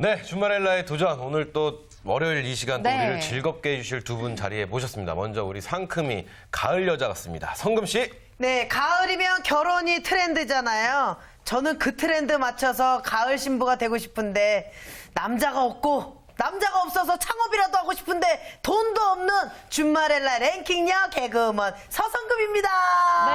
네, 주말엘라의 도전. 오늘 또 월요일 이 시간 또 네. 우리를 즐겁게 해주실 두 분 자리에 모셨습니다. 먼저 우리 상큼이 가을 여자 같습니다. 성금 씨. 네, 가을이면 결혼이 트렌드잖아요. 저는 그 트렌드 맞춰서 가을 신부가 되고 싶은데 남자가 없어서 창업이라도 하고 싶은데 돈도 없는 주말엘라 랭킹녀 개그우먼 서성금입니다.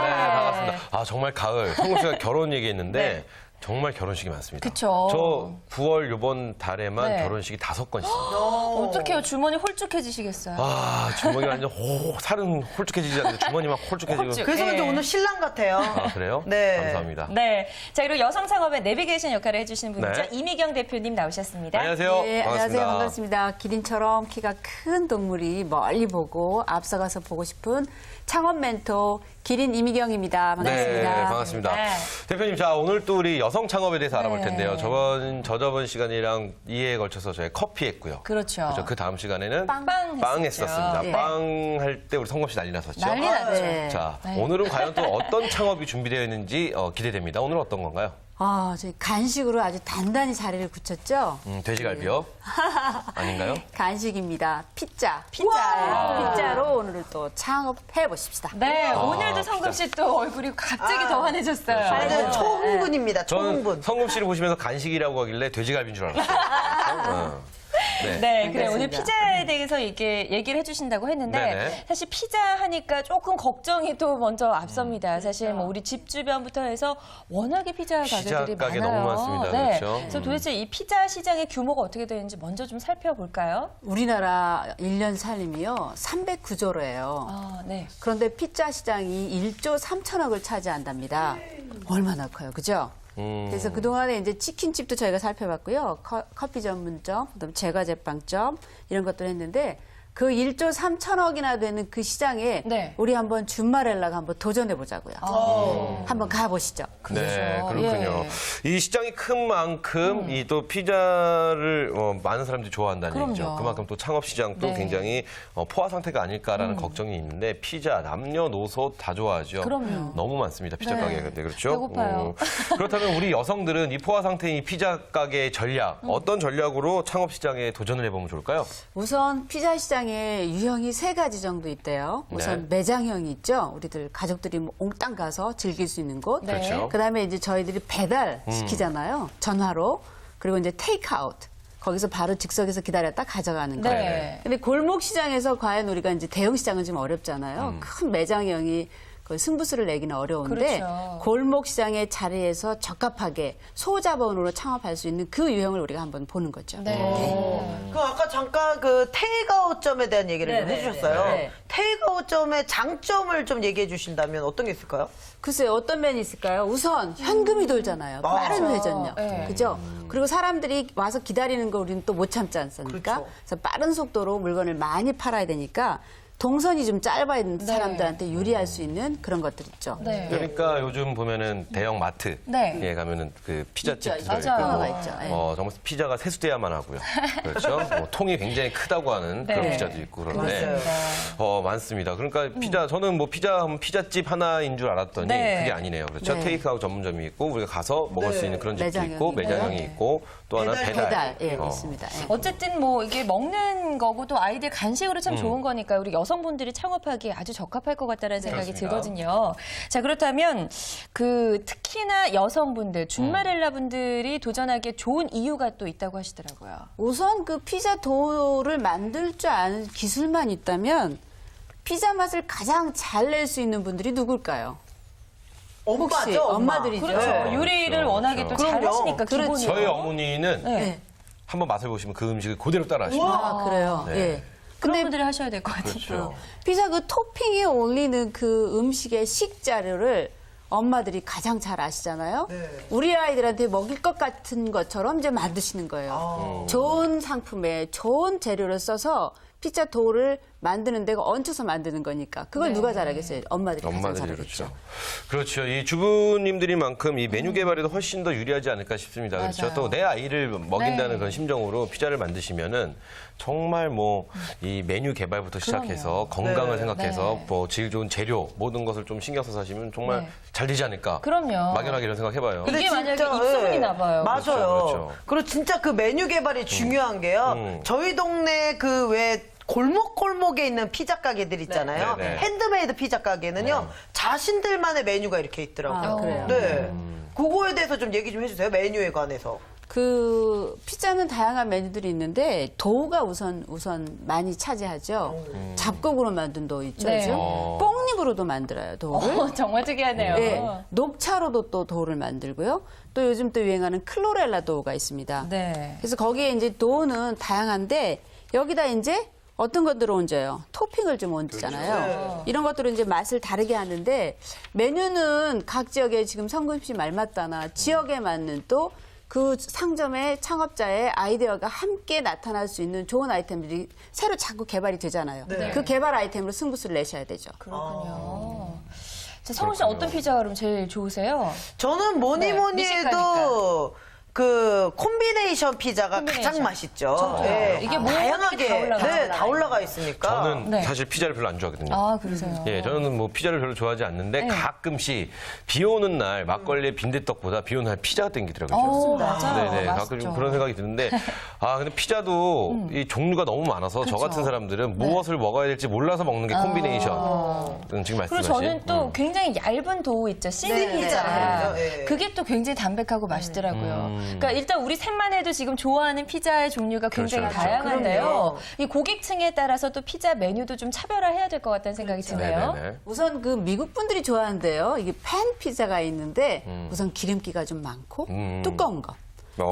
네, 반갑습니다. 아, 정말 가을. 성금 씨가 결혼 얘기했는데 네. 정말 결혼식이 많습니다. 그쵸. 저 9월 요번 달에만 네. 결혼식이 5건 있습니다. 어떡해요. 주머니 홀쭉해지시겠어요. 아, 주머니가 완전 살은 홀쭉해지지 않는데 주머니만 홀쭉해지고. 홀쭉. 그래서 네. 이제 오늘 신랑 같아요. 아, 그래요? 네. 감사합니다. 네. 자, 그리고 여성 창업의 내비게이션 역할을 해주시는 분이죠. 네. 이미경 대표님 나오셨습니다. 안녕하세요. 네, 안녕하세요. 반갑습니다. 기린처럼 키가 큰 동물이 멀리 보고 앞서가서 보고 싶은 창업 멘토 기린 이미경입니다. 반갑습니다. 네, 반갑습니다. 네. 대표님, 자, 오늘 또 우리 여성 창업에 대해서 알아볼 네. 텐데요. 저번 시간이랑 2회에 걸쳐서 저희 커피 했고요. 그렇죠. 그 다음 시간에는 빵 했었습니다. 네. 빵 할 때 우리 성금 씨 난리 났었죠. 난리 났죠. 네. 자, 네. 오늘은 과연 또 어떤 창업이 준비되어 있는지 기대됩니다. 오늘은 어떤 건가요? 저희 간식으로 아주 단단히 자리를 굳혔죠? 돼지갈비요? 아닌가요? 간식입니다. 피자. 피자. 피자로 오늘을 또 창업해 보십시다. 네, 오늘도 성금 씨 또 얼굴이 갑자기 더 환해졌어요. 완전 초흥분입니다. 저는 초흥분. 성금 씨를 보시면서 간식이라고 하길래 돼지갈비인 줄 알았어요. 네. 네, 그래 오늘 반갑습니다. 피자에 대해서 이게 얘기를 해주신다고 했는데 네네. 사실 피자 하니까 조금 걱정이 또 먼저 앞섭니다. 사실 뭐 우리 집 주변부터 해서 워낙에 피자 피자 가게들이 가게 많아요. 너무 많습니다. 네. 그렇죠? 그래서 도대체 이 피자 시장의 규모가 어떻게 되는지 먼저 좀 살펴볼까요? 우리나라 1년 살림이요. 309조래요. 아, 네. 그런데 피자 시장이 1조 3천억을 차지한답니다. 얼마나 커요. 그죠? 그래서 그동안에 이제 치킨집도 저희가 살펴봤고요. 커피 전문점, 그다음에 제과제빵점 이런 것들을 했는데 그 1조 3천억이나 되는 그 시장에 네. 우리 한번 준마렐라가 한번 도전해 보자고요. 한번 가보시죠. 네, 그렇죠. 그렇군요. 이 시장이 큰 만큼 이 또 피자를 많은 사람들이 좋아한다는 그럼요. 얘기죠. 그만큼 또 창업 시장도 네. 굉장히 포화 상태가 아닐까라는 걱정이 있는데 피자 남녀노소 다 좋아하죠. 그럼요. 너무 많습니다. 피자 네. 가게가 근데 그렇죠. 배고파요. 그렇다면 우리 여성들은 이 포화 상태인 이 피자 가게의 전략 어떤 전략으로 창업 시장에 도전을 해보면 좋을까요? 우선 피자 시장에 유형이 3가지 정도 있대요. 우선 네. 매장형이 있죠. 우리들 가족들이 뭐 옹땅 가서 즐길 수 있는 곳. 네. 그렇죠. 그다음에 이제 저희들이 배달 시키잖아요. 전화로. 그리고 이제 테이크아웃. 거기서 바로 즉석에서 기다렸다 가져가는 거예요. 네. 근데 골목 시장에서 과연 우리가 이제 대형 시장은 좀 어렵잖아요. 큰 매장형이 그 승부수를 내기는 어려운데 그렇죠. 골목 시장의 자리에서 적합하게 소자본으로 창업할 수 있는 그 유형을 우리가 한번 보는 거죠. 네. 그 아까 잠깐 그 테이크아웃점에 대한 얘기를 좀 해주셨어요. 네. 테이크아웃점의 장점을 좀 얘기해 주신다면 어떤 게 있을까요? 글쎄요, 어떤 면이 있을까요? 우선 현금이 돌잖아요. 빠른 회전력. 네. 그죠? 그리고 사람들이 와서 기다리는 거 우리는 또 못 참지 않습니까? 그렇죠. 그래서 빠른 속도로 물건을 많이 팔아야 되니까 동선이 좀 짧아 있는 사람들한테 유리할 수 있는 그런 것들 있죠. 네. 그러니까 요즘 보면은 대형 마트에 네. 가면은 그 피자집 있죠. 맞아요. 있죠. 예. 정말 피자가 세수돼야만 하고요. 그렇죠? 통이 굉장히 크다고 하는 그런 네. 피자도 있고 그런데 맞아요. 많습니다. 그러니까 저는 뭐 피자집 하나인 줄 알았더니 네. 그게 아니네요. 그렇죠? 네. 테이크아웃 전문점이 있고 우리가 가서 먹을 수 있는 그런 집도 매장형이 있고 매장형이 네. 있고 또 하나 배달. 예, 있습니다. 예. 어쨌든 뭐 이게 먹는 거고 또 아이들 간식으로 참 좋은 거니까 우리 여성분들이 창업하기에 아주 적합할 것 같다는 생각이 그렇습니다. 들거든요. 자, 그렇다면 그 특히나 여성분들, 준마렐라 분들이 도전하기에 좋은 이유가 또 있다고 하시더라고요. 우선 그 피자 도우를 만들 줄 아는 기술만 있다면 피자 맛을 가장 잘 낼 수 있는 분들이 누굴까요? 혹시 엄마들이죠. 그렇죠. 네. 요리를 그렇죠. 워낙에 또 그럼요. 잘하시니까 그렇죠. 기본이요. 저희 어머니는 네. 한번 맛을 보시면 그 음식을 그대로 따라하십니다. 아, 그래요. 네. 예. 그런 근데 분들이 하셔야 될 것 같아요. 그렇죠. 피자 그 토핑에 올리는 그 음식의 식자료를 엄마들이 가장 잘 아시잖아요. 우리 아이들한테 먹일 것 같은 것처럼 이제 만드시는 거예요. 좋은 상품에 좋은 재료를 써서 피자 도우를 만드는 데가 얹혀서 만드는 거니까 그걸 누가 잘하겠어요? 엄마들이 가장 엄마들이 잘하겠죠. 그렇죠. 이 주부님들이만큼 이 메뉴 개발에도 훨씬 더 유리하지 않을까 싶습니다. 그렇죠. 맞아요. 또 내 아이를 먹인다는 네. 그런 심정으로 피자를 만드시면은 정말 뭐 이 메뉴 개발부터 시작해서 건강을 네. 생각해서 네. 뭐 질 좋은 재료 모든 것을 좀 신경 써서 하시면 정말 네. 잘 되지 않을까. 그럼요. 막연하게 이런 생각 해봐요. 이게 만약에 입소문이 나봐요. 맞아요. 그렇죠. 그리고 진짜 그 메뉴 개발이 중요한 게요. 저희 동네 그 왜 골목골목에 있는 피자 가게들 있잖아요. 네, 네. 핸드메이드 피자 가게는요. 자신들만의 메뉴가 이렇게 있더라고요. 아, 그래요? 네. 그거에 대해서 좀 얘기 좀 해주세요. 메뉴에 관해서. 그 피자는 다양한 메뉴들이 있는데 도우가 우선 많이 차지하죠. 잡곡으로 만든 도우 있죠. 네. 요즘 뽕잎으로도 만들어요 도우를. 정말 특이하네요. 네, 녹차로도 또 도우를 만들고요. 또 요즘 또 유행하는 클로렐라 도우가 있습니다. 네. 그래서 거기에 이제 도우는 다양한데 여기다 이제 어떤 것들을 얹어요? 토핑을 좀 얹잖아요. 이런 것들은 이제 맛을 다르게 하는데 메뉴는 각 지역에 지금 성금 씨 말 맞다나 지역에 맞는 또 그 상점의 창업자의 아이디어가 함께 나타날 수 있는 좋은 아이템들이 새로 자꾸 개발이 되잖아요. 네. 그 개발 아이템으로 승부수를 내셔야 되죠. 그렇군요. 자, 성훈 씨 어떤 피자가 그럼 제일 좋으세요? 저는 뭐니 네, 뭐니 미식가니까. 해도 그 콤비네이션 피자가 콤비네이션. 가장 맛있죠. 저도요. 네. 이게 모든 게 다양하게 다 올라가 네, 다 있어요. 올라가 있으니까. 저는 네. 사실 피자를 별로 안 좋아하거든요. 아, 그러세요? 예, 저는 뭐 피자를 별로 좋아하지 않는데 네. 가끔씩 비 오는 날 막걸리에 빈대떡보다 비 오는 날 피자가 땡기더라고요. 오, 저는. 맞아요. 네네, 가끔 맛있죠. 좀 그런 생각이 드는데, 아, 근데 피자도 이 종류가 너무 많아서 저 같은 사람들은 무엇을 먹어야 될지 몰라서 먹는 게 콤비네이션. 지금 그리고 말씀하신. 저는 또 굉장히 얇은 도우 있죠. 네, 시즈 피자. 네. 그게 또 굉장히 담백하고 맛있더라고요. 그러니까 일단 우리 셋만 해도 지금 좋아하는 피자의 종류가 굉장히 그렇죠, 그렇죠. 다양한데요. 그럼요. 이 고객층에 따라서 또 피자 메뉴도 좀 차별화해야 될 것 같다는 생각이 드네요. 네네네. 우선 그 미국 분들이 좋아하는데요. 이게 팬 피자가 있는데 우선 기름기가 좀 많고 두꺼운 거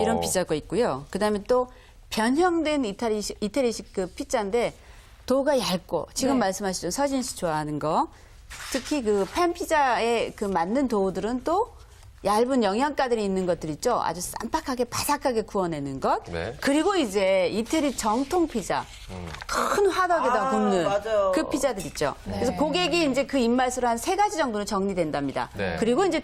이런 피자가 있고요. 그다음에 또 변형된 이태리식 그 피자인데 도우가 얇고 지금 네. 말씀하시죠 서진 씨 좋아하는 거 특히 그 팬 피자에 그 맞는 도우들은 또 얇은 영양가들이 있는 것들 있죠. 아주 쌈박하게 바삭하게 구워내는 것. 네. 그리고 이제 이태리 정통 피자. 큰 화덕에다 아, 굽는 맞아요. 그 피자들 있죠. 그래서 고객이 이제 그 입맛으로 한 3가지 정도는 정리된답니다. 네. 그리고 이제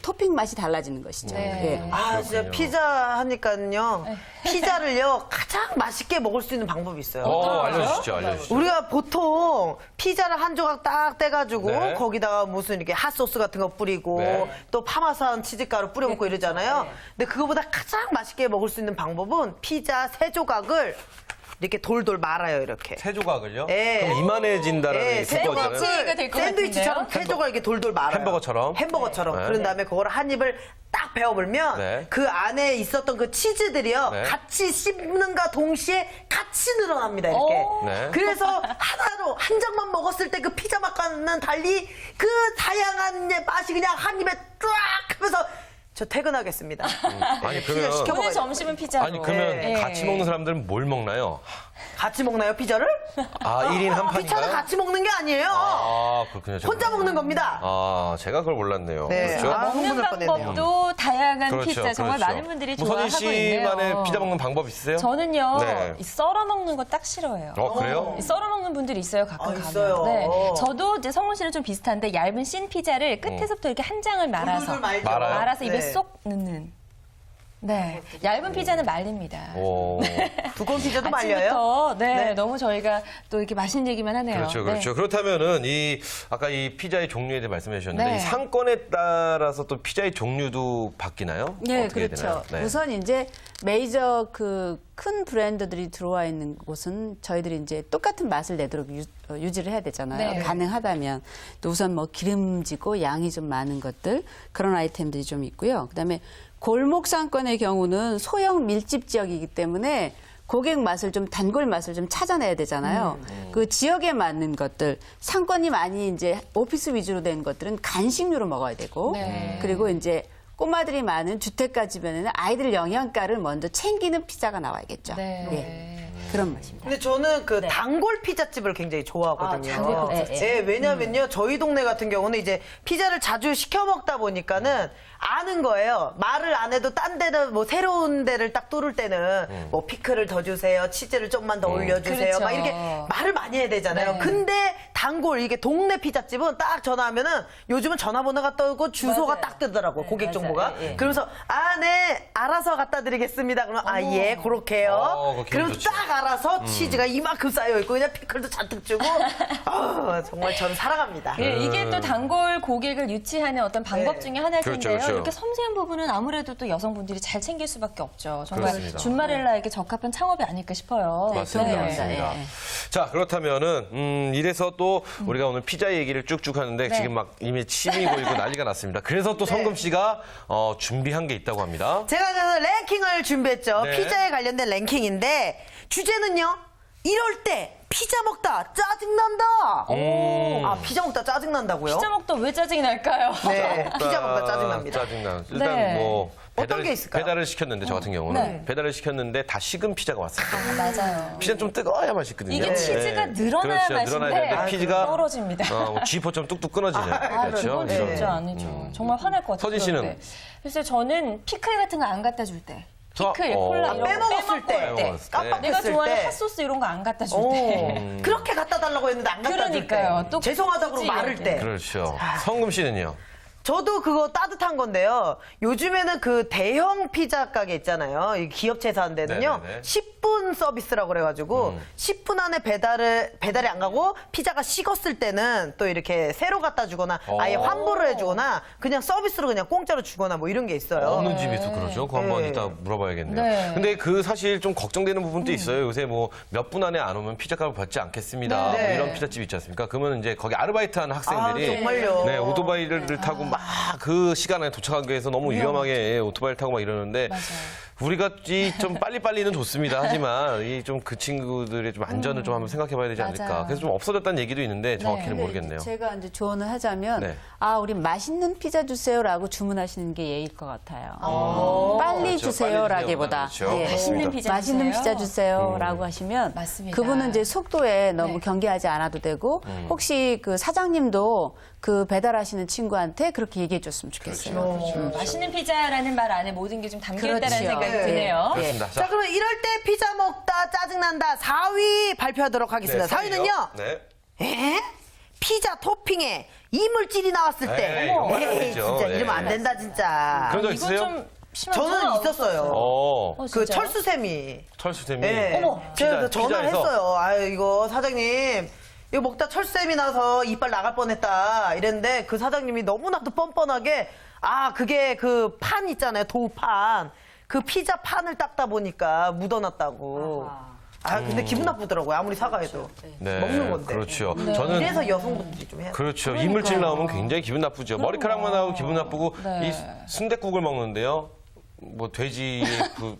토핑 맛이 달라지는 것이죠. 네. 예. 아, 진짜 그렇군요. 피자 하니까요. 피자를요, 가장 맛있게 먹을 수 있는 방법이 있어요. 알려주시죠, 알려주시죠. 우리가 보통 피자를 한 조각 딱 떼가지고 네. 거기다가 무슨 이렇게 핫소스 같은 거 뿌리고 네. 또 파마산 치즈가루 뿌려먹고 이러잖아요. 근데 그거보다 가장 맛있게 먹을 수 있는 방법은 피자 3조각을 이렇게 돌돌 말아요, 이렇게. 세 조각을요? 예. 그럼 이만해진다라는 네, 얘기 듣고 있잖아요. 샌드위치가 될것 샌드위치처럼 같은데요? 3조각 이렇게 돌돌 말아요. 햄버거처럼? 햄버거처럼. 네. 그런 다음에 그걸 한 입을 딱 베어물면 네. 그 안에 있었던 그 치즈들이요. 네. 같이 씹는가 동시에 같이 늘어납니다, 이렇게. 오. 네. 그래서 하나로 한 장만 먹었을 때 그 피자 맛과는 달리 그 다양한 맛이 그냥 한 입에 쫙 하면서 저 퇴근하겠습니다. 아니, 피자 그러면. 시켜 오늘 먹어야죠. 점심은 피자로. 아니, 그러면 네. 같이 먹는 사람들은 뭘 먹나요? 같이 먹나요, 피자를? 아, 1인 한 판인가요? 피자는 같이 먹는 게 아니에요. 아, 그렇군요. 혼자 먹는 겁니다. 아, 제가 그걸 몰랐네요. 네. 그렇죠? 아, 먹는 흥분할 뻔했네요. 방법도 다양한 그렇죠, 피자 정말 그렇죠. 많은 분들이 뭐 좋아하고 선희 있네요. 씨만의 피자 먹는 방법 있으세요? 저는요 네. 이 썰어 먹는 거 딱 싫어해요. 그래요? 이 썰어 먹는 분들이 있어요 가끔 가면. 있어요. 네, 저도 이제 성훈 씨는 좀 비슷한데 얇은 씬 피자를 끝에서부터 이렇게 한 장을 말아서 돌돌 말죠. 말아요? 말아서 입에 네. 쏙 넣는. 네, 얇은 피자는 말립니다. 오. 두꺼운 피자도 말려요? 아침부터 네, 네. 너무 저희가 또 이렇게 맛있는 얘기만 하네요. 그렇죠, 그렇죠. 네. 그렇다면은 아까 이 피자의 종류에 대해 말씀해 주셨는데 네. 이 상권에 따라서 또 피자의 종류도 바뀌나요? 네, 어떻게 그렇죠. 되나요? 네. 우선 이제 메이저 그 큰 브랜드들이 들어와 있는 곳은 저희들이 이제 똑같은 맛을 내도록 유지를 해야 되잖아요. 네. 가능하다면. 또 우선 뭐 기름지고 양이 좀 많은 것들 그런 아이템들이 좀 있고요. 그다음에 골목 상권의 경우는 소형 밀집 지역이기 때문에 고객 맛을 좀 단골 맛을 좀 찾아내야 되잖아요. 그 지역에 맞는 것들 상권이 많이 이제 오피스 위주로 된 것들은 간식류로 먹어야 되고 네. 그리고 이제 꼬마들이 많은 주택가 주변에는 아이들 영양가를 먼저 챙기는 피자가 나와야겠죠. 네. 예, 그런 맛입니다. 근데 저는 그 단골 피자집을 굉장히 좋아하거든요. 아, 단골 피자집. 예, 왜냐면요. 저희 동네 같은 경우는 이제 피자를 자주 시켜 먹다 보니까는 아는 거예요. 말을 안 해도 딴 데는 뭐 새로운 데를 딱 뚫을 때는 뭐 피클을 더 주세요. 치즈를 좀만 더 올려주세요. 그렇죠. 막 이렇게 말을 많이 해야 되잖아요. 네. 근데 단골 이게 동네 피자집은 딱 전화하면은 요즘은 전화번호가 뜨고 주소가 맞아요. 딱 뜨더라고. 고객 맞아요. 정보가. 예, 예. 그러면서 아, 네. 알아서 갖다 드리겠습니다. 그러면 아, 예. 그렇게요. 그거 기분 그러면 좋죠. 딱 알아서 치즈가 이만큼 쌓여 있고 그냥 피클도 잔뜩 주고 정말 저는 사랑합니다. 예, 이게 또 단골 고객을 유치하는 어떤 방법 네. 중에 하나일 그렇죠, 텐데요. 그렇죠. 이렇게 섬세한 부분은 아무래도 또 여성분들이 잘 챙길 수밖에 없죠. 정말 그렇습니다. 준마렐라에게 적합한 창업이 아닐까 싶어요. 맞습니다. 네. 맞습니다. 예, 예. 자, 그렇다면은, 이래서 또 우리가 오늘 피자 얘기를 쭉쭉 하는데 네. 지금 막 이미 침이 고이고 난리가 났습니다. 그래서 또 성금 씨가 준비한 게 있다고 합니다. 제가 그래서 랭킹을 준비했죠. 네. 피자에 관련된 랭킹인데 주제는요. 이럴 때 피자 먹다 짜증난다. 아, 피자 먹다 짜증난다고요? 피자 먹다 왜 짜증이 날까요? 네, 피자 먹다 짜증납니다. 짜증나. 일단 네. 뭐 어떤 게 있을까요? 배달을 시켰는데 저 같은 경우는 네. 배달을 시켰는데 다 식은 피자가 왔어요. 맞아요. 피자는 좀 뜨거워야 맛있거든요. 이게 치즈가 늘어나야 그렇죠. 맛인데 늘어나야 되는데 피지가 떨어집니다. G4처럼 뚝뚝 끊어지죠. 그렇죠. 그건 이런. 진짜 아니죠. 정말 화날 것 같아요. 서진 씨는? 그럴 때. 글쎄 저는 피클 같은 거 안 갖다 줄 때. 피클, 저- 콜라 이런 거 빼먹었을 때. 빼먹을 빼먹었을 때. 깜빡했을 내가 좋아하는 때. 핫소스 이런 거 안 갖다 줄 오, 때. 그렇게 갖다 달라고 했는데 안 갖다 줄 때. 그러니까요. 또 죄송하다고 굳이 말을 이렇게. 때. 그렇죠. 성금 씨는요? 저도 그거 따뜻한 건데요. 요즘에는 그 대형 피자 가게 있잖아요. 이 기업체에서 하는 데는요. 네네네. 10분 서비스라고 그래가지고 10분 안에 배달이 안 가고 피자가 식었을 때는 또 이렇게 새로 갖다 주거나 아예 환불을 해주거나 그냥 서비스로 그냥 공짜로 주거나 뭐 이런 게 있어요. 없는 집에서 그러죠. 그거 한번 네. 이따 물어봐야겠네요. 네. 근데 그 사실 좀 걱정되는 부분도 있어요. 요새 뭐 몇 분 안에 안 오면 피자값을 받지 않겠습니다. 네. 뭐 이런 피자집 있지 않습니까? 그러면 이제 거기 아르바이트하는 학생들이 아, 정말요? 네, 오토바이를 타고 막 그 시간에 도착하기 위해서 너무 위험하게 오토바이를 타고 막 이러는데 맞아요. 우리가 이 좀 빨리빨리는 좋습니다. 하지만 이 좀 그 친구들의 좀 안전을 좀 한번 생각해 봐야 되지 않을까. 맞아요. 그래서 좀 없어졌다는 얘기도 있는데 정확히는 근데 모르겠네요. 제가 이제 조언을 하자면 네. 아 우리 맛있는 피자 주세요라고 주문하시는 게 예일 것 같아요. 빨리 그렇죠. 주세요라기보다 빨리 주세요. 예. 맛있는 피자 맛있는 주세요. 피자 주세요라고 하시면 맞습니다. 그분은 이제 속도에 너무 네. 경계하지 않아도 되고 혹시 그 사장님도 그 배달하시는 친구한테 그렇게 얘기해 줬으면 좋겠어요. 맛있는 피자라는 말 안에 모든 게 좀 담겨 있다는 그렇죠. 생각이 네. 드네요. 그렇습니다. 자, 그럼 이럴 때 피자 먹다 짜증난다 4위 발표하도록 하겠습니다. 4위는요. 네. 에? 피자 토핑에 이물질이 나왔을 때. 에이, 이건 말안 에이, 되죠. 진짜 네. 이러면 안 된다 진짜. 그런 적 이건 있으세요? 좀 심한 저는 전화 있었어요. 어, 그 진짜요? 철수쌤이. 철수쌤이. 네. 제가 그 전화를 피자에서. 했어요. 아유, 이거 사장님. 이거 먹다 철수쌤이 나서 이빨 나갈 뻔했다. 이랬는데 그 사장님이 너무나도 뻔뻔하게 아, 그게 그 판 있잖아요. 도판. 그 피자 판을 닦다 보니까 묻어났다고. 아, 근데 기분 나쁘더라고요. 아무리 사과해도. 네, 먹는 건데. 그렇죠. 저는 이래서 여성분들이 좀 해야 돼요. 그렇죠. 이물질 나오면 굉장히 기분 나쁘죠. 머리카락만 나오고 기분 나쁘고 네. 이 순댓국을 먹는데요. 뭐 돼지의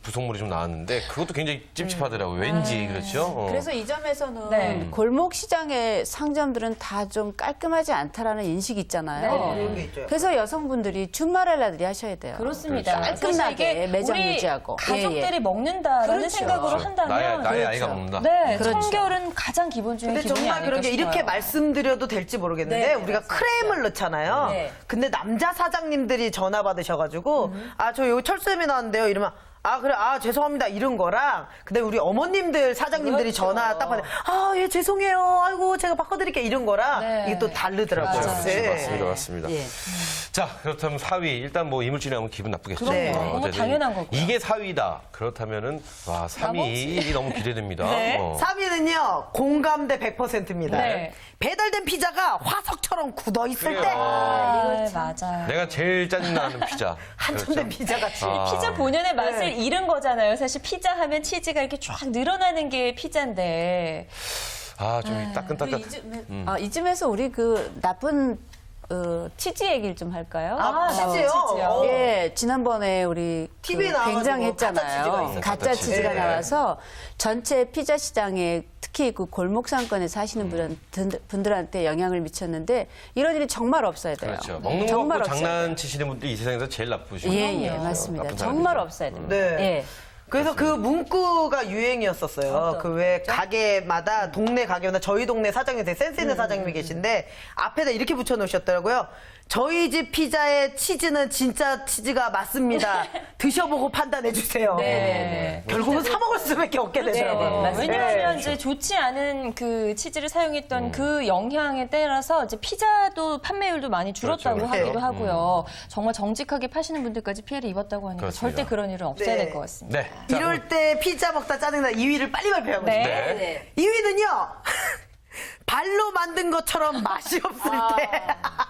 부속물이 좀 나왔는데 그것도 굉장히 찝찝하더라고요. 왠지 그렇죠. 그래서 이 점에서는 네. 골목 시장의 상점들은 다 좀 깔끔하지 않다라는 인식이 있잖아요. 그런 게 있죠. 그래서 여성분들이 준마렐라들이 하셔야 돼요. 그렇습니다. 그렇죠. 사실 깔끔하게 이게 매장 우리 유지하고. 가족들이 예, 예. 먹는다라는 그렇죠. 생각으로 그렇죠. 한다면 나의 아이가 그렇죠. 먹는다. 네, 그렇죠. 청결은 가장 기본 중에 근데 기본이 정말 아닐까 그런 게 싶어요. 이렇게 말씀드려도 될지 모르겠는데 네, 우리가 크레임을 넣잖아요. 네. 근데 남자 사장님들이 전화 받으셔가지고 아, 저 여기 철수쌤이 나왔는데요. 이러면 아, 그래, 아, 죄송합니다. 이런 거랑 근데 우리 어머님들 사장님들이 그렇죠. 전화 딱 받으면 아, 예, 죄송해요. 아이고, 제가 바꿔드릴게요. 이런 거랑 네. 이게 또 다르더라고요. 맞아요. 네. 맞습니다, 맞습니다. 예. 자, 그렇다면 4위 일단 뭐 이물질이 나오면 기분 나쁘겠죠. 그럼요. 그건 어쨌든 당연한 거고요. 이게 4위다. 그렇다면은 와 3위 너무 기대됩니다. 네. 3위는요, 공감대 100%입니다. 네. 배달된 피자가 화석처럼 굳어 있을 그래요. 때 아, 맞아요. 내가 제일 짜증나는 피자. 한천된 피자 같이. 피자 본연의 맛을 네. 잃은 거잖아요. 사실 피자 하면 치즈가 이렇게 쫙 늘어나는 게 피자인데. 아, 좀 따끈따끈. 이쯤에서 우리 그 나쁜 치즈 얘기를 좀 할까요? 아, 치즈요? 치즈요. 어. 예, 지난번에 우리 TV에 나와가지고 굉장했잖아요. 가짜 가짜 가짜 치즈. 치즈가 네. 나와서 전체 피자 시장에 특히 그 골목 상권에 사시는 분들한테 영향을 미쳤는데 이런 일이 정말 없어야 돼요. 그렇죠. 먹는 거 정말 갖고 없어야 돼요. 장난치시는 분들이 이 세상에서 제일 나쁘시고. 예, 맞습니다. 나쁜 정말 사람이죠. 없어야 됩니다. 네. 예. 그래서 그 문구가 유행이었었어요. 그 왜 가게마다 동네 가게마다 저희 동네 사장님이 되게 센스 있는 사장님이 계신데 앞에다 이렇게 붙여놓으셨더라고요. 저희 집 피자의 치즈는 진짜 치즈가 맞습니다. 드셔보고 판단해주세요. 네. 결국은 사 먹을 수밖에 없게 되더라고요. 네, 왜냐하면 네. 이제 좋지 않은 그 치즈를 사용했던 그 영향에 따라서 이제 피자도 판매율도 많이 줄었다고 그렇죠. 하기도 하고요. 정말 정직하게 파시는 분들까지 피해를 입었다고 하니까 그렇습니다. 절대 그런 일은 없어야 네. 될 것 같습니다. 네. 자, 이럴 때 피자 먹다 짜증나 2위를 빨리빨리 배워보죠. 네. 네. 2위는요. 발로 만든 것처럼 맛이 없을 때.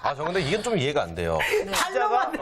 아, 저 근데 이건 좀 이해가 안 돼요. 발로 만든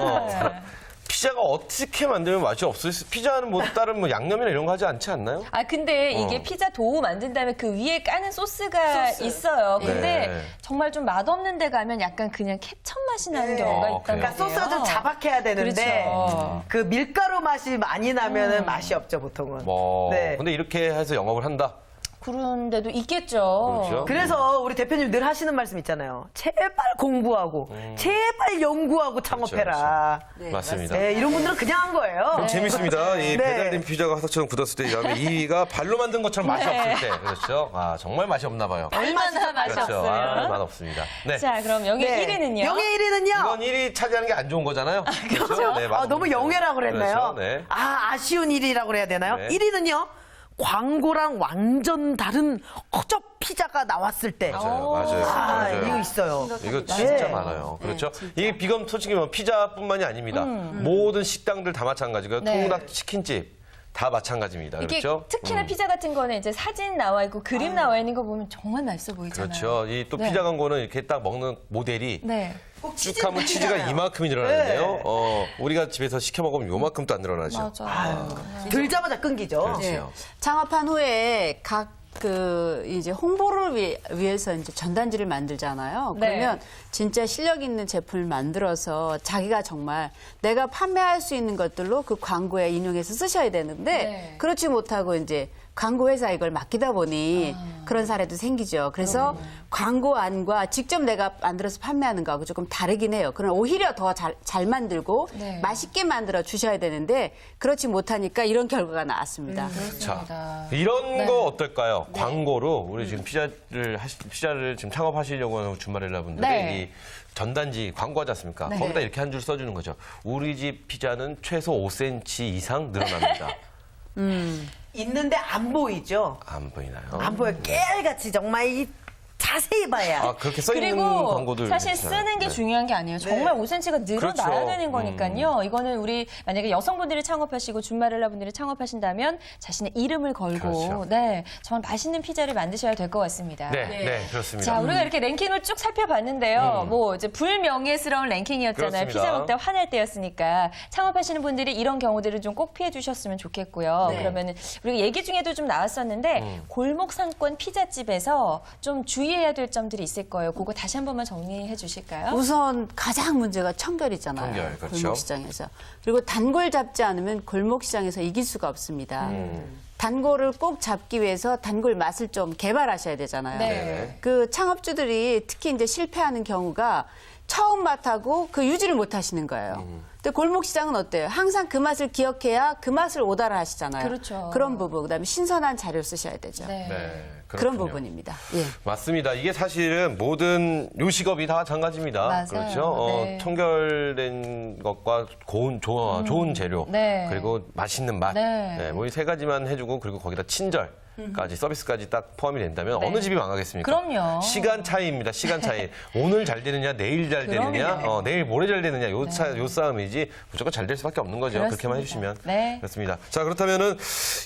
피자가 어떻게 만들면 맛이 없을 수, 피자는 뭐 다른 뭐 양념이나 이런 거 하지 않지 않나요? 아 근데 이게 피자 도우 만든 다음에 그 위에 까는 소스가 있어요. 근데 네. 정말 좀 맛없는 데 가면 약간 그냥 케첩 맛이 나는 경우가 있단 그래요? 말이에요. 그러니까 소스가 좀 자박해야 되는데 그렇죠. 그 밀가루 맛이 많이 나면은 맛이 없죠 보통은. 뭐, 네. 근데 이렇게 해서 영업을 한다? 그런 데도 있겠죠. 그렇죠. 그래서 우리 대표님 늘 하시는 말씀 있잖아요. 제발 공부하고 제발 연구하고 창업해라. 그렇죠. 맞습니다. 네, 이런 분들은 그냥 한 거예요. 그럼 재밌습니다. 이 네. 배달된 피자가 화석처럼 굳었을 때, 다음에 2위가 발로 만든 것처럼 맛이 없을 때. 그렇죠. 아, 정말 맛이 없나 봐요. 얼마나 맛이 그렇죠. 아, 없으면. 맛 없습니다. 네. 자, 그럼 여기 1위는요? 영예 1위는요. 이건 1위 차지하는 게 안 좋은 거잖아요. 그렇죠. 네, 맛 너무 없는 영예라고 그랬나요? 그렇죠. 네. 아쉬운 1위라고 그래야 되나요? 네. 1위는요. 광고랑 완전 다른 허접 피자가 나왔을 때. 맞아요. 이거 있어요. 이거 진짜 네. 많아요. 그렇죠. 이게 비건 솔직히 뭐 피자뿐만이 아닙니다. 모든 식당들 다 마찬가지고요. 네. 통닭 치킨집 다 마찬가지입니다. 이게 그렇죠. 특히나 피자 같은 거는 이제 사진 나와 있고 그림 나와 있는 거 보면 정말 맛있어 보이잖아요. 그렇죠. 이 또 네. 피자 광고는 이렇게 딱 먹는 모델이 네. 꼭 쭉 하면 치즈가 들어가잖아요. 이만큼이 늘어나는데요. 네. 우리가 집에서 시켜 먹으면 요만큼도 안 늘어나죠. 맞아. 들자마자 끊기죠. 그렇죠. 예. 창업한 후에 각 이제 홍보를 위해서 이제 전단지를 만들잖아요. 네. 그러면 진짜 실력 있는 제품을 만들어서 자기가 정말 내가 판매할 수 있는 것들로 그 광고에 인용해서 쓰셔야 되는데 네. 그렇지 못하고 이제 광고 회사 이걸 맡기다 보니 그런 사례도 생기죠. 그래서 광고안과 직접 내가 만들어서 판매하는 거하고 조금 다르긴 해요. 그러나 오히려 더 잘 만들고 네. 맛있게 만들어 주셔야 되는데 그렇지 못하니까 이런 결과가 나왔습니다. 자, 이런 거 어떨까요? 광고로 우리 지금 피자를 지금 창업하시려고 하는 주말엘라 분들이 네. 이 전단지 광고하지 않습니까? 네. 거기다 이렇게 한 줄 써주는 거죠. 우리 집 피자는 최소 5cm 이상 늘어납니다. 있는데 안 보이죠. 안 보이나요? 안 보여. 깨알같이 정말 이 자세히 봐야. 아, 그렇게 써 있는 그리고 광고들 사실 있잖아요. 쓰는 게 네. 중요한 게 아니에요. 정말 5cm가 늘어나야 그렇죠. 되는 거니까요. 이거는 우리 만약에 여성분들이 창업하시고 준마렐라 분들이 창업하신다면 자신의 이름을 걸고 그렇죠. 네 정말 맛있는 피자를 만드셔야 될 것 같습니다. 네, 그렇습니다. 자, 우리가 이렇게 랭킹을 쭉 살펴봤는데요. 뭐 이제 불명예스러운 랭킹이었잖아요. 그렇습니다. 피자 먹다 화날 때였으니까 창업하시는 분들이 이런 경우들을 좀 꼭 피해 주셨으면 좋겠고요. 그러면은 우리가 얘기 중에도 좀 나왔었는데 골목 상권 피자집에서 좀 주의해야 될 점들이 있을 거예요. 그거 다시 한 번만 정리해 주실까요? 우선 가장 문제가 청결이잖아요. 청결, 그렇죠. 골목시장에서. 그리고 단골 잡지 않으면 골목시장에서 이길 수가 없습니다. 단골을 꼭 잡기 위해서 단골 맛을 좀 개발하셔야 되잖아요. 네. 그 창업주들이 특히 이제 실패하는 경우가 처음 맛하고 그 유지를 못 하시는 거예요. 근데 골목시장은 어때요? 항상 그 맛을 기억해야 그 맛을 오달아 하시잖아요. 그렇죠. 그런 부분, 그다음에 신선한 자료를 쓰셔야 되죠. 네. 네, 그런 그렇군요. 부분입니다. 예. 맞습니다. 이게 사실은 모든 요식업이 다 마찬가지입니다. 맞아요. 그렇죠. 네. 청결된 것과 좋은 재료, 네. 그리고 맛있는 맛. 네. 뭐 이 세 가지만 해주고 그리고 거기다 친절까지 서비스까지 딱 포함이 된다면 네. 어느 집이 망하겠습니까? 그럼요. 시간 차이입니다. 시간 차이. 오늘 잘 되느냐, 내일 잘 되느냐, 그럼요. 내일 모레 잘 되느냐 요 싸움이지 무조건 잘 될 수밖에 없는 거죠. 그렇습니다. 그렇게만 해주시면. 네. 그렇습니다. 자, 그렇다면은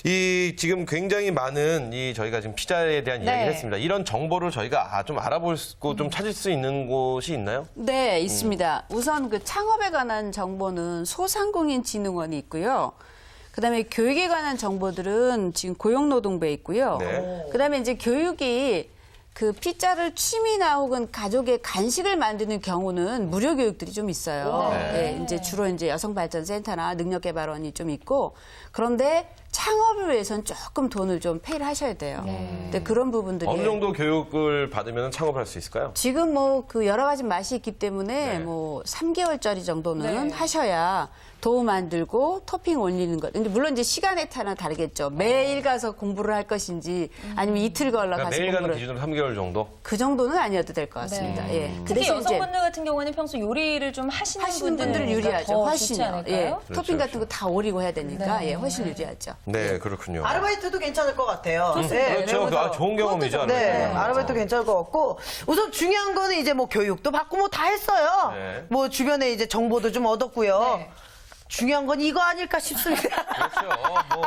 이 지금 굉장히 많은 이 저희가 지금 피자에 대한 네. 이야기를 했습니다. 이런 정보를 저희가 좀 알아보고 좀 찾을 수 있는 곳이 있나요? 네, 있습니다. 우선 그 창업에 관한 정보는 소상공인진흥원이 있고요. 그다음에 교육에 관한 정보들은 지금 고용노동부에 있고요. 네. 그다음에 이제 교육이 그 피자를 취미나 혹은 가족의 간식을 만드는 경우는 무료 교육들이 좀 있어요. 예, 이제 주로 이제 여성발전센터나 능력개발원이 좀 있고 그런데 창업을 위해서는 조금 돈을 좀 페이를 하셔야 돼요. 근데 그런 부분들이 어느 정도 교육을 받으면 창업할 수 있을까요? 지금 뭐 그 여러 가지 맛이 있기 때문에 네. 뭐 3개월짜리 정도는 하셔야 도우 만들고 토핑 올리는 것. 근데 물론 이제 시간에 따라 다르겠죠. 매일 가서 공부를 할 것인지 아니면 이틀 걸러 그러니까 가서 매일 가는 공부를. 기준으로 3개월 정도? 그 정도는 아니어도 될 것 같습니다. 예. 그 특히 대신 이제 여성분들 같은 경우는 평소 요리를 좀 하시는 분들은 유리하죠. 더 좋지 훨씬요. 않을까요? 예. 그렇죠, 토핑 같은 그렇죠. 거 다 오리고 해야 되니까 예, 훨씬 유리하죠. 네, 그렇군요. 아르바이트도 괜찮을 것 같아요. 네, 그렇죠. 그래서 좋은 경험이죠. 네, 아르바이트. 아르바이트 괜찮을 것 같고 우선 중요한 거는 이제 뭐 교육도 받고 뭐 다 했어요. 네. 뭐 주변에 이제 정보도 좀 얻었고요. 네. 중요한 건 이거 아닐까 싶습니다. 그렇죠. 뭐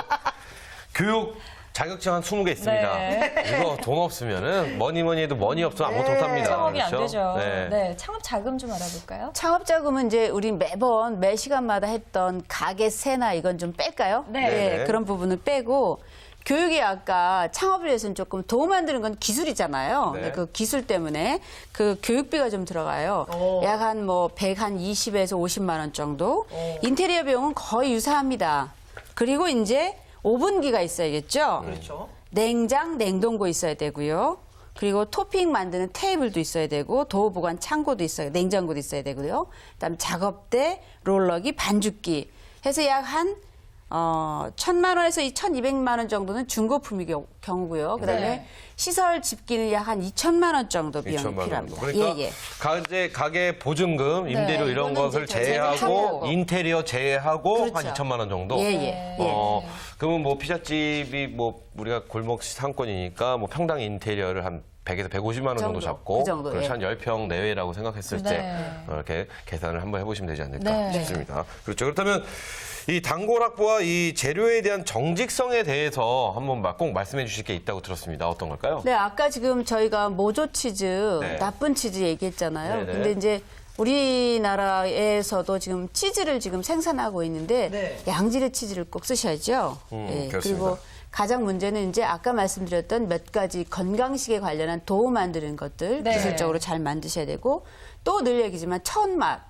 교육 자격증 한 20개 있습니다. 네. 이거 돈 없으면은 뭐니 해도 머니 없으면 아무것도 못합니다. 창업이 안 그렇죠? 되죠. 네. 네, 창업 자금 좀 알아볼까요? 창업 자금은 이제 우리 매번 매 시간마다 했던 가게세나 이건 좀 뺄까요? 네. 예, 네. 그런 부분을 빼고 교육이 아까 창업을 위해서는 조금 도움 만드는 건 기술이잖아요. 네. 근데 그 기술 때문에 그 교육비가 좀 들어가요. 약 한 뭐 120에서 50만 원 정도. 인테리어 비용은 거의 유사합니다. 그리고 이제 오븐기가 있어야겠죠. 그렇죠. 냉장, 냉동고 있어야 되고요. 그리고 토핑 만드는 테이블도 있어야 되고 도우 보관 창고도 있어요. 냉장고도 있어야 되고요. 그다음 작업대, 롤러기, 반죽기 해서 약 한 1,000만 원에서 1,200만 원 정도는 중고품의 경우고요. 그다음에 네. 시설 집기는 약 한 2천만 원 정도 비용이 2천만 원 필요합니다. 정도. 그러니까 예, 예. 가게 보증금, 임대료 네, 이런 이거는 것을 이제 제외하고 제외하고. 인테리어 제외하고 그렇죠. 한 2천만 원 정도. 예, 예. 예. 그러면 뭐 피자집이 뭐 우리가 골목 상권이니까 뭐 평당 인테리어를 한 100에서 150만 원 정도 정도, 잡고 그 정도, 그렇죠. 예. 한 10평 내외라고 생각했을 때 네. 이렇게 계산을 한번 해보시면 되지 않을까 네. 싶습니다. 그렇죠. 그렇다면 이 단골학부와 이 재료에 대한 정직성에 대해서 한번 꼭 말씀해 주실 게 있다고 들었습니다. 어떤 걸까요? 네, 아까 지금 저희가 모조 치즈, 네. 나쁜 치즈 얘기했잖아요. 네네. 근데 이제 우리나라에서도 지금 치즈를 지금 생산하고 있는데 네. 양질의 치즈를 꼭 쓰셔야죠. 예, 그렇습니다. 그리고 가장 문제는 이제 아까 말씀드렸던 몇 가지 건강식에 관련한 도우 만드는 것들 네. 기술적으로 잘 만드셔야 되고 또 늘 얘기지만 첫맛.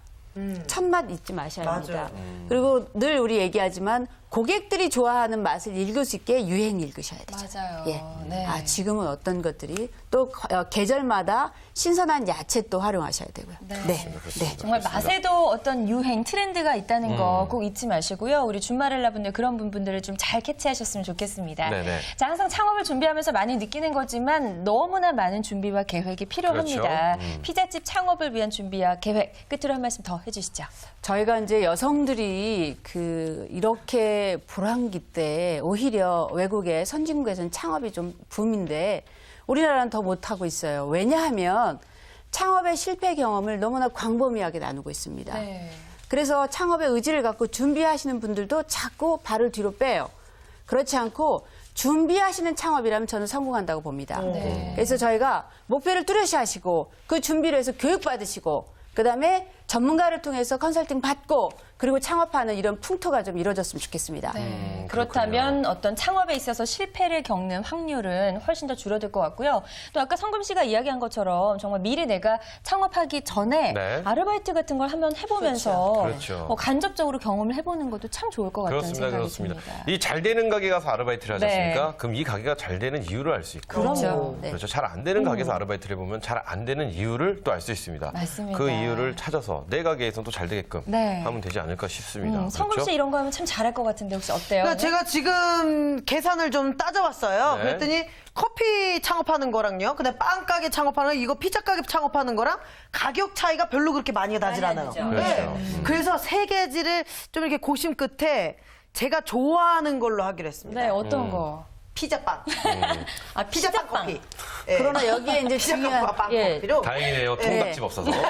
첫맛 잊지 마셔야 합니다. 그리고 늘 우리 얘기하지만 고객들이 좋아하는 맛을 읽을 수 있게 유행 읽으셔야 되죠. 맞아요. 예. 네. 아, 지금은 어떤 것들이 또 계절마다 신선한 야채 또 활용하셔야 되고요. 네. 네. 정말 맛에도 어떤 유행, 트렌드가 있다는 거 꼭 잊지 마시고요. 우리 준마렐라분들 그런 부분들을 좀 잘 캐치하셨으면 좋겠습니다. 네네. 자, 항상 창업을 준비하면서 많이 느끼는 거지만 너무나 많은 준비와 계획이 필요합니다. 그렇죠. 피자집 창업을 위한 준비와 계획 끝으로 한 말씀 더 해주시죠. 저희가 이제 여성들이 이렇게 불황기 때 오히려 외국의 선진국에서는 창업이 좀 붐인데 우리나라는 더 못하고 있어요. 왜냐하면 창업의 실패 경험을 너무나 광범위하게 나누고 있습니다. 네. 그래서 창업의 의지를 갖고 준비하시는 분들도 자꾸 발을 뒤로 빼요. 그렇지 않고 준비하시는 창업이라면 저는 성공한다고 봅니다. 네. 그래서 저희가 목표를 뚜렷이 하시고 그 준비를 해서 교육받으시고 그다음에 전문가를 통해서 컨설팅 받고 그리고 창업하는 이런 풍토가 좀 이루어졌으면 좋겠습니다. 네, 그렇다면 어떤 창업에 있어서 실패를 겪는 확률은 훨씬 더 줄어들 것 같고요. 또 아까 성금 씨가 이야기한 것처럼 정말 미리 내가 창업하기 전에 네. 아르바이트 같은 걸 한번 해보면서 그렇죠. 뭐 간접적으로 경험을 해보는 것도 참 좋을 것 같다는 그렇습니다. 생각이 그렇습니다. 듭니다. 이 잘 되는 가게 가서 아르바이트를 하지 네. 않습니까? 그럼 이 가게가 잘 되는 이유를 알 수 있고. 그렇죠. 네. 그렇죠. 잘 안 되는 가게에서 아르바이트를 해보면 잘 안 되는 이유를 또 알 수 있습니다. 맞습니다. 그 이유를 찾아서 내 가게에서는 또 잘 되게끔 네. 하면 되지 않을까 싶습니다. 성금 씨 그렇죠? 이런 거 하면 참 잘할 것 같은데 혹시 어때요? 그러니까 제가 지금 계산을 좀 따져봤어요. 네. 그랬더니 커피 창업하는 거랑요. 근데 빵 가게 창업하는 거, 이거 피자 가게 창업하는 거랑 가격 차이가 별로 그렇게 많이 나질 많이 안 않아요. 나죠. 그렇죠. 그래서 세 가지를 좀 이렇게 고심 끝에 제가 좋아하는 걸로 하기로 했습니다. 네, 어떤 거? 피자빵. 아, 피자빵 커피. 예. 그러나 여기에 이제 피자빵 중요한 빵 예, 커피로. 다행이네요. 통닭집 없어서. 네.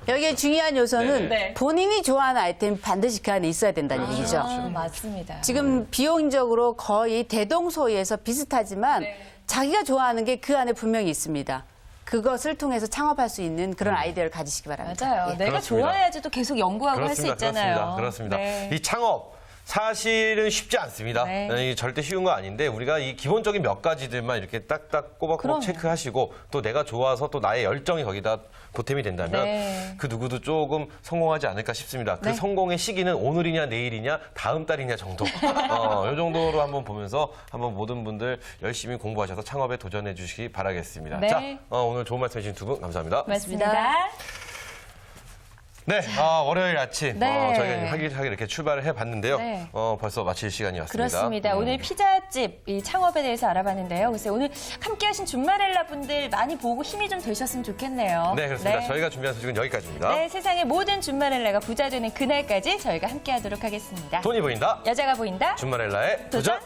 여기에 중요한 요소는 네. 본인이 좋아하는 아이템이 반드시 그 안에 있어야 된다는 얘기죠. 아, 맞습니다. 지금 비용적으로 거의 대동소이해서 비슷하지만 자기가 좋아하는 게 그 안에 분명히 있습니다. 그것을 통해서 창업할 수 있는 그런 아이디어를 가지시기 바랍니다. 맞아요. 예. 내가 그렇습니다. 좋아야지 또 계속 연구하고 할 수 있잖아요. 그렇습니다. 네. 이 창업 사실은 쉽지 않습니다. 네. 이게 절대 쉬운 거 아닌데 우리가 이 기본적인 몇 가지들만 이렇게 딱딱 꼬박꼬박 그럼요. 체크하시고 또 내가 좋아서 또 나의 열정이 거기다 보탬이 된다면 네. 그 누구도 조금 성공하지 않을까 싶습니다. 그 네. 성공의 시기는 오늘이냐 내일이냐 다음 달이냐 정도. 이 정도로 한번 보면서 한번 모든 분들 열심히 공부하셔서 창업에 도전해 주시기 바라겠습니다. 네. 자, 오늘 좋은 말씀 해주신 두 분 감사합니다. 고맙습니다. 네, 월요일 아침 네. 저희가 이제 화기애애하게 이렇게 출발을 해봤는데요. 네. 벌써 마칠 시간이 왔습니다. 그렇습니다. 오늘 피자집 이 창업에 대해서 알아봤는데요. 글쎄 오늘 함께하신 준마렐라 분들 많이 보고 힘이 좀 되셨으면 좋겠네요. 네, 그렇습니다. 네. 저희가 준비한 소식은 여기까지입니다. 네, 세상의 모든 준마렐라가 부자 되는 그날까지 저희가 함께하도록 하겠습니다. 돈이 보인다. 여자가 보인다. 준마렐라의 도전.